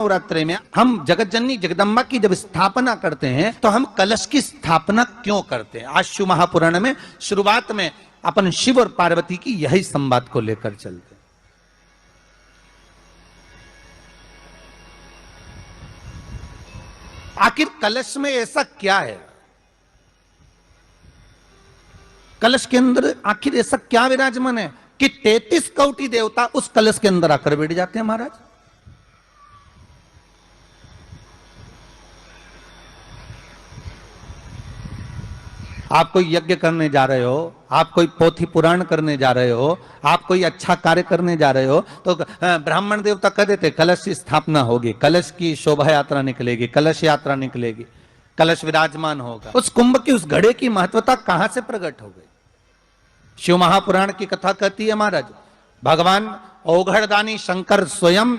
नवरात्रि में हम जगत जननी जगदम्बा की जब स्थापना करते हैं तो हम कलश की स्थापना क्यों करते हैं। आज शिव महापुराण में शुरुआत में अपन शिव और पार्वती की यही संवाद को लेकर चलते हैं। आखिर कलश में ऐसा क्या है, कलश के अंदर आखिर ऐसा क्या विराजमान है कि 33 कोटि देवता उस कलश के अंदर आकर बैठ जाते हैं। महाराज, आप कोई यज्ञ करने जा रहे हो, आप कोई पोथी पुराण करने जा रहे हो, आप कोई अच्छा कार्य करने जा रहे हो तो ब्राह्मण देवता कह देते कलश की स्थापना होगी, कलश की शोभा यात्रा निकलेगी, कलश यात्रा निकलेगी, कलश विराजमान होगा। उस कुंभ की उस घड़े की महत्वता कहां से प्रकट हो गई। शिव महापुराण की कथा कहती है महाराज, भगवान औघड़दानी शंकर स्वयं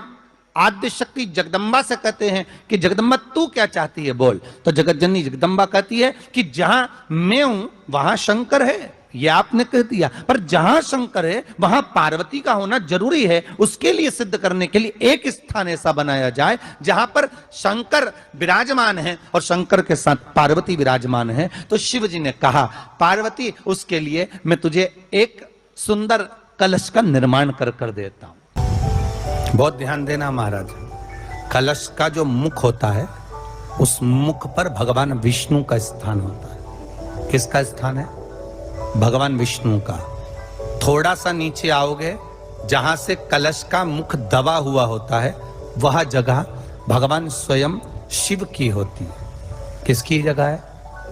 आद्य शक्ति जगदम्बा से कहते हैं कि जगदम्बा तू क्या चाहती है बोल। तो जगत जननी जगदम्बा कहती है कि जहां मैं हूं वहां शंकर है। ये आपने कह दिया, पर जहां शंकर है वहां पार्वती का होना जरूरी है। उसके लिए सिद्ध करने के लिए एक स्थान ऐसा बनाया जाए जहां पर शंकर विराजमान है और शंकर के साथ पार्वती विराजमान है। तो शिव जी ने कहा पार्वती उसके लिए मैं तुझे एक सुंदर कलश का निर्माण कर देता हूं। बहुत ध्यान देना महाराज, कलश का जो मुख होता है उस मुख पर भगवान विष्णु का स्थान होता है। किसका स्थान है? भगवान विष्णु का। थोड़ा सा नीचे आओगे, जहां से कलश का मुख दबा हुआ होता है वह जगह भगवान स्वयं शिव की होती है। किसकी जगह है?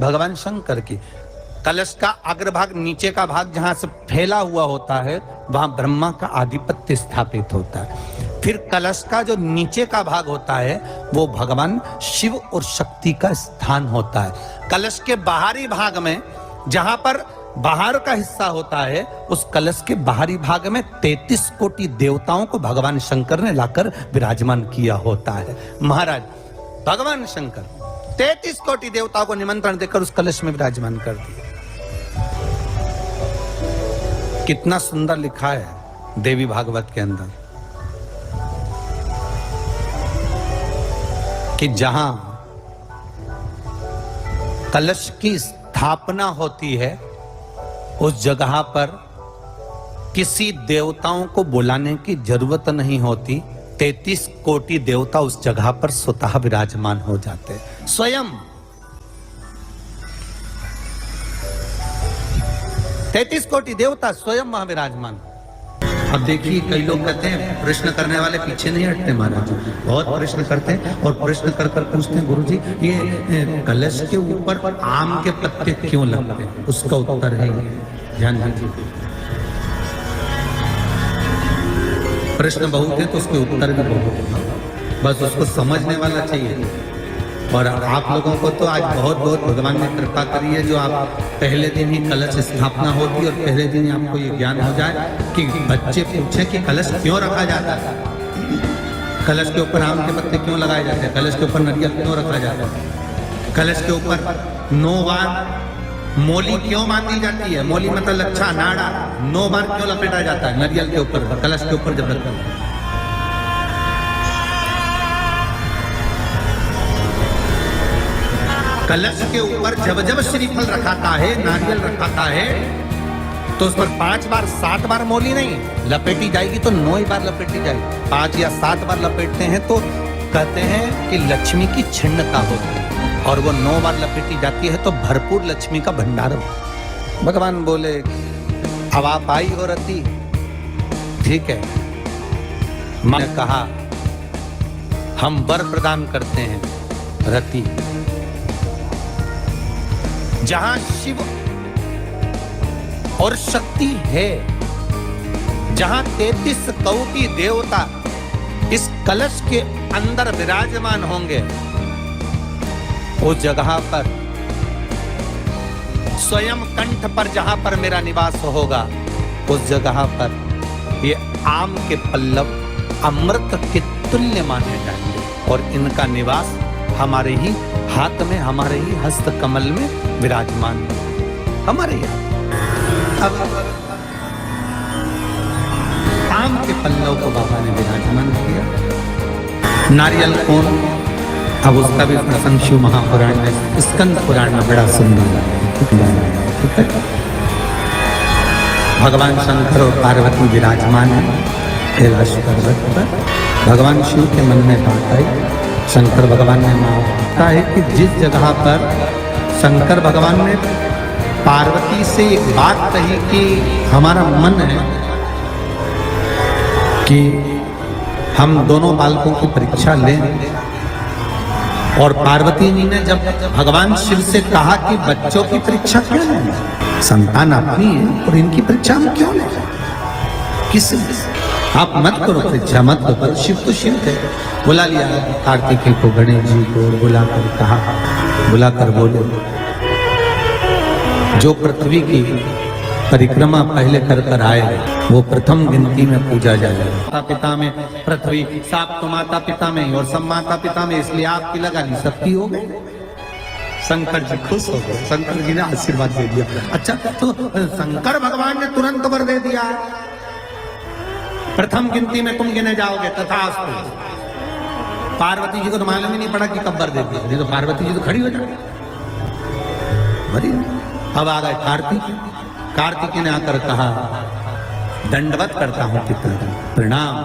भगवान शंकर की। कलश का अग्रभाग, नीचे का भाग जहां से फैला हुआ होता है वहां ब्रह्मा का आधिपत्य स्थापित होता है। फिर कलश का जो नीचे का भाग होता है वो भगवान शिव और शक्ति का स्थान होता है। कलश के बाहरी भाग में, जहां पर बाहर का हिस्सा होता है, उस कलश के बाहरी भाग में 33 कोटि देवताओं को भगवान शंकर ने लाकर विराजमान किया होता है। महाराज, भगवान शंकर 33 कोटि देवताओं को निमंत्रण देकर उस कलश में विराजमान कर दिया। कितना सुंदर लिखा है देवी भागवत के अंदर कि जहां कलश की स्थापना होती है उस जगह पर किसी देवताओं को बुलाने की जरूरत नहीं होती। 33 कोटि देवता उस जगह पर स्वतः विराजमान हो जाते हैं। स्वयं 33 कोटि देवता स्वयं वहां विराजमान। अब देखिए, कई लोग कहते हैं प्रश्न करने वाले पीछे नहीं हटते महाराज, बहुत प्रश्न करते हैं और प्रश्न कर कर पूछते हैं गुरुजी ये कलश के ऊपर आम के पत्ते क्यों लगते हैं? उसका उत्तर है, ध्यान दीजिए, प्रश्न बहुत है तो उसके उत्तर भी बहुत है, बस उसको समझने वाला चाहिए। और आप लोगों को तो आज बहुत बहुत भगवान ने कृपा करी है जो आप पहले दिन ही कलश स्थापना होती और पहले दिन ही आपको ये ज्ञान हो जाए कि बच्चे पूछे कि कलश क्यों रखा जाता है, कलश के ऊपर आम के पत्ते क्यों लगाए जाते हैं, कलश के ऊपर नारियल क्यों रखा जाता है, कलश के ऊपर 9 बार मोली क्यों बांधी जाती है, मोली मतलब लच्छा नाड़ा 9 बार क्यों लपेटा जाता है नारियल के ऊपर, कलश के ऊपर जब रखा है। कलश के ऊपर जब जब श्रीफल रखाता है, नारियल रखाता है, तो उस पर 5 बार 7 बार मोली नहीं लपेटी जाएगी, तो 9 बार लपेटी जाएगी। 5 या 7 बार लपेटते हैं तो कहते हैं कि लक्ष्मी की छिन्नता होती है, और वो 9 बार लपेटी जाती है तो भरपूर लक्ष्मी का भंडार हो। भगवान बोले अब आप आई हो रति, ठीक है, मैंने कहा हम वर प्रदान करते हैं रति। जहां शिव और शक्ति है, जहां 33 कोटि देवता इस कलश के अंदर विराजमान होंगे, उस जगह पर स्वयं कंठ पर जहां पर मेरा निवास होगा, उस जगह पर ये आम के पल्लव अमृत के तुल्य माने जाएंगे और इनका निवास हमारे ही हाथ में, हमारे ही हस्त कमल में विराजमान, हमारे ही अब आम के पल्लव को बाबा ने विराजमान किया। नारियल कौन, अब उसका भी प्रसंग शिव महापुराण में, स्कंद पुराण में बड़ा सुंदर है। भगवान शंकर और पार्वती विराजमान है कैलाश पर्वत पर। भगवान शिव के मन में बात आई, शंकर भगवान ने माना है कि जिस जगह पर शंकर भगवान ने पार्वती से एक बात कही कि हमारा मन है कि हम दोनों बालकों की परीक्षा लें, और पार्वती जी ने जब भगवान शिव से कहा कि बच्चों की परीक्षा क्यों लें, संतान अपनी है और इनकी परीक्षा हम क्यों लें, किस आप मत करो परीक्षा, मत करो। शिव तो शिव थे, बुला लिया कार्तिकेय को, गणेश जी को बुलाकर कहा, बुलाकर बोले जो पृथ्वी की परिक्रमा पहले कर कर आए वो प्रथम गिनती में पूजा जाए। माता पिता में पृथ्वी, साप तो माता पिता में और सब माता पिता में, इसलिए आपकी लगा ली, सबकी हो गई। शंकर जी खुश हो गए, शंकर जी ने आशीर्वाद दे दिया। अच्छा, तो शंकर भगवान ने तुरंत वर दे दिया, प्रथम गिनती में तुम गिने जाओगे, तथास्तु। पार्वती जी को तो मालूम ही नहीं पड़ा कि कब वर दे दिया, नहीं तो पार्वती जी तो खड़ी हो जाए। अब आ गए कार्तिक, कार्तिक ने आकर कहा दंडवत करता हूं पिता, प्रणाम,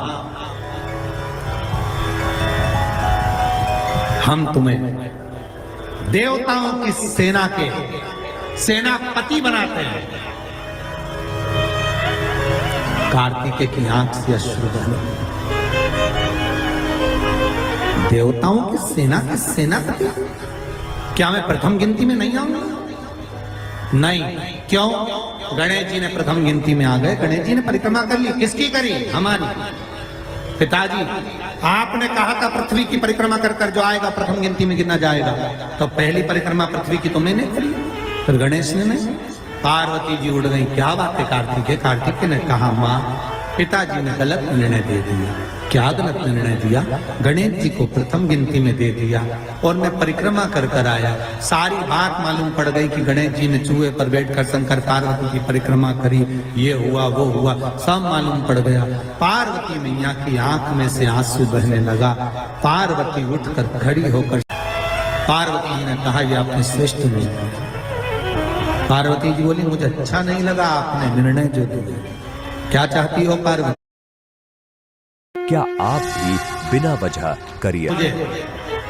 हम तुम्हें देवताओं की सेना के सेनापति बनाते हैं। कार्तिकेय की आंख से अश्रु बहे। देवताओं की सेना के सेनापति, क्या मैं प्रथम गिनती में नहीं आऊंगा? नहीं, क्यों? गणेश जी ने प्रथम गिनती में आ गए, गणेश जी ने परिक्रमा कर ली, किसकी करी? हमारी। पिताजी आपने कहा था पृथ्वी की परिक्रमा कर कर जो आएगा प्रथम गिनती में गिना जाएगा, तो पहली परिक्रमा पृथ्वी की तो मैंने करी, फिर गणेश ने नहीं। पार्वती जी उड़ गई, क्या बात है कार्तिकेय? कार्तिकेय ने कहा माँ, पिताजी ने गलत निर्णय दे दिया। क्या गलत निर्णय दिया? गणेश जी को प्रथम गिनती में दे दिया और मैं परिक्रमा कर कर आया। सारी बात मालूम पड़ गई कि गणेश जी ने चूहे पर बैठकर शंकर पार्वती की परिक्रमा करी, ये हुआ वो हुआ, सब मालूम पड़ गया। पार्वती मैया की आंख में से आंसू बहने लगा। पार्वती उठकर खड़ी होकर पार्वती जी ने कहा ये आपने श्रेष्ठ नहीं किया। पार्वती जी बोली मुझे अच्छा नहीं लगा आपने निर्णय जो दिया। क्या चाहती हो पार्वती? क्या आप भी बिना वजह करिए? मुझे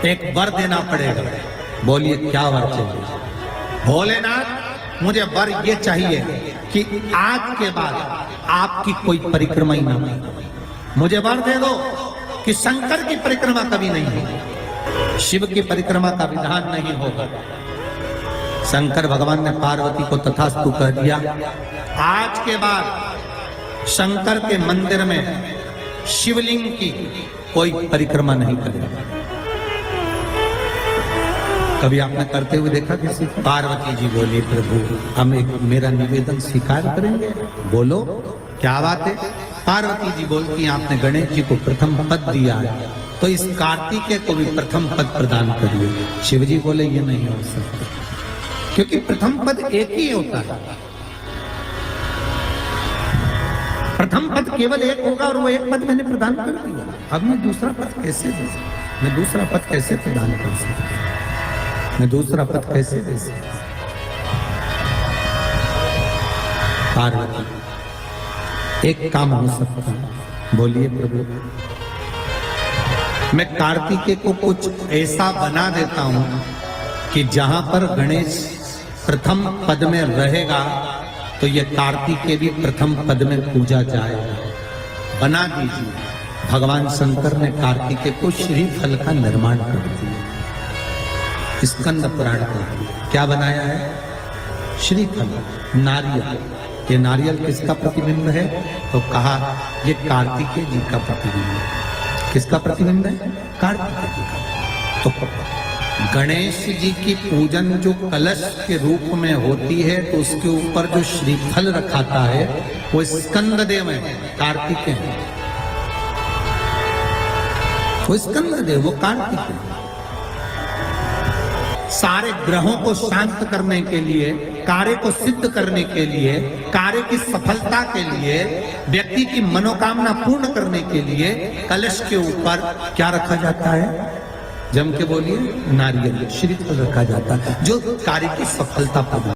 एक वर देना पड़ेगा। बोलिए क्या वर चाहिए? भोलेनाथ मुझे वर ये चाहिए कि आज के बाद आपकी कोई परिक्रमा ही ना हो। मुझे वर दे दो कि शंकर की परिक्रमा कभी नहीं होगी, शिव की परिक्रमा का विधान नहीं होगा। शंकर भगवान ने पार्वती को तथास्तु कह दिया। आज के बाद शंकर के मंदिर में शिवलिंग की कोई परिक्रमा नहीं करेगा। कभी आपने करते हुए देखा किसी? पार्वती जी बोली प्रभु हम एक मेरा निवेदन स्वीकार करेंगे। बोलो क्या बात है? पार्वती जी बोलती आपने गणेश जी को प्रथम पद दिया है तो इस कार्तिकेय को भी प्रथम पद प्रदान करिए। शिव जी बोले ये नहीं हो सकता, क्योंकि प्रथम पद एक ही होता है। प्रथम पद केवल एक होगा और वो एक पद मैंने प्रदान कर दिया। अब मैं दूसरा पद कैसे दे सकता? मैं दूसरा पद कैसे प्रदान कर सकता? मैं दूसरा पद कैसे दे सकता? पार्वती एक काम हो सकता है। बोलिए प्रभु, मैं कार्तिकेय को कुछ ऐसा बना देता हूं कि जहां पर गणेश प्रथम पद में रहेगा तो ये कार्तिकेय भी प्रथम पद में पूजा जाएगा। बना दीजिए। भगवान शंकर ने कार्तिकेय को श्रीफल का निर्माण कर दिया। स्कंद पुराण में क्या बनाया है? श्रीफल, नारियल। ये नारियल किसका प्रतिबिंब है? तो कहा ये कार्तिकेय जी का प्रतिबिंब है। किसका प्रतिबिंब है? कार्तिकेय जी का। तो गणेश जी की पूजन जो कलश के रूप में होती है तो उसके ऊपर जो श्रीफल रखाता है वो स्कंद देव है, कार्तिकेय है। वो स्कंद देव, वो कार्तिकेय। सारे ग्रहों को शांत करने के लिए, कार्य को सिद्ध करने के लिए, कार्य की सफलता के लिए, व्यक्ति की मनोकामना पूर्ण करने के लिए कलश के ऊपर क्या रखा जाता है? जम के बोलिए, नारियल, श्रीफल रखा जाता है, जो कार्य की सफलता प्रदान